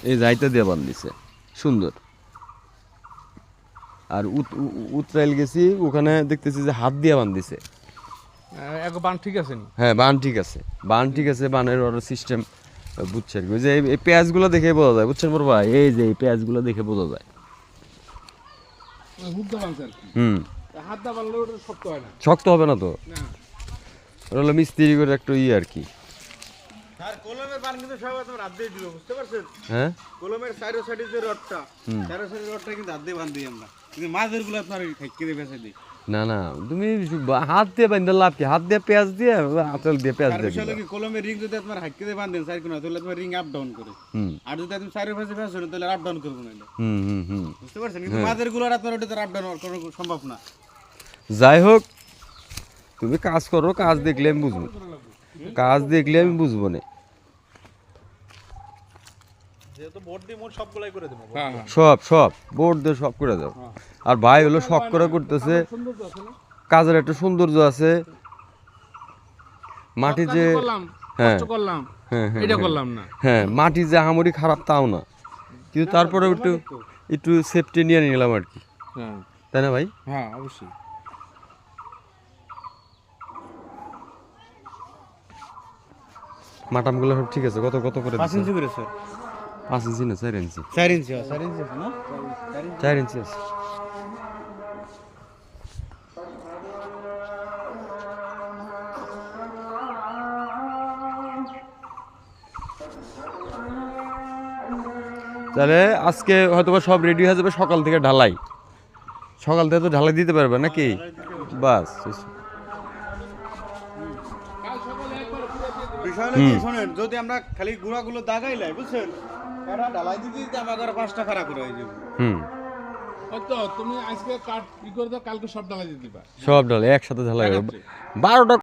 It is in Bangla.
এই যাইতে দিয়ে বান্ধিছে সুন্দর। আর উতরাইল গেছি, ওখানে দেখতেছি যে হাত দিয়ে বান্ধিছে। বান ঠিক আছে? হ্যাঁ বান ঠিক আছে, বান ঠিক আছে, বানের ওর সিস্টেম বুঝছে আর কি। ওই যে এই পেঁয়াজগুলো দেখে বোঝা যায়, বুঝছেন বড় ভাই, এই যে এই পেঁয়াজগুলো দেখে বোঝা যায়। শক্ত হবে না তো, ওটা হলো মিস্ত্রি করে একটু আর কি। কলমের বান কিন্তু সব তোমার হাত দিয়ে দিল, বুঝতে পারছেন? হ্যাঁ কলমের সাইড সাইডে যে রডটা, সাইড সাইডে রডটা কিন্তু হাত দিয়ে বান দিই আমরা, কিন্তু মাছের গুলো আপনার খাইকে দিয়ে বেঁচে দিই। না না, তুমি হাত দিয়ে বান্ধে লাভ কি? হাত দিয়ে পেঁয়াজ দিয়ে, আঁচল দিয়ে পেঁয়াজ দিয়ে। আসলে কি কলমের রিং যদি আপনার হাইকে দিয়ে বাঁধেন সাইড কোনা, তাহলে তোমার রিং আপ ডাউন করে। আর যদি তুমি সাইডের পাশে ফেসেন তাহলে আপ ডাউন করবে না। বুঝতে পারছেন? কিন্তু মাছের গুলো আপনার ওটাতে আপ ডাউন করা সম্ভব না। যাই হোক, তুমি কাজ করো, কাজ দেখলে আমি বুঝবো, কাজ দেখলে আমি বুঝবো না। সব সব বোর্ড দিয়ে সব করে দাও। আর ভাই হলো শখ করে করতেছে, কাজের একটা সৌন্দর্য আছে। মাটি যে হ্যাঁ হ্যাঁ মাটি যে হামরি খারাপ তাও না, কিন্তু তারপরে একটু একটু সেফটি নিয়ে নিলাম আর কি, তাই না ভাই? হ্যাঁ অবশ্যই। মাটামগুলো সব ঠিক আছে? কত কত করে? 5 ইঞ্চি করে স্যার। 5 ইঞ্চি না 4 ইঞ্চি? 4 ইঞ্চি, 4 ইঞ্চি আছে না? 4 ইঞ্চি আছে। তাহলে আজকে হয়তো সব রেডি হয়ে যাবে, সকাল থেকে ঢালাই, সকাল থেকে তো ঢালাই দিতে পারবে নাকি? বাস বিষয়টা কি শুনেন, যদি আমরা খালি গুঁড়াগুলো দাগাইলাই, বুঝছেন, এরা ঢালাই দিতে দিতে আমাদের 5টা খারাপ করে হয়ে যাবে। তো তুমি আজকে কাট ই করে দাও, কালকে সব ঢালাই দিয়ে দিবা। সব ঢালাই একসাথে ঢালাই 12টা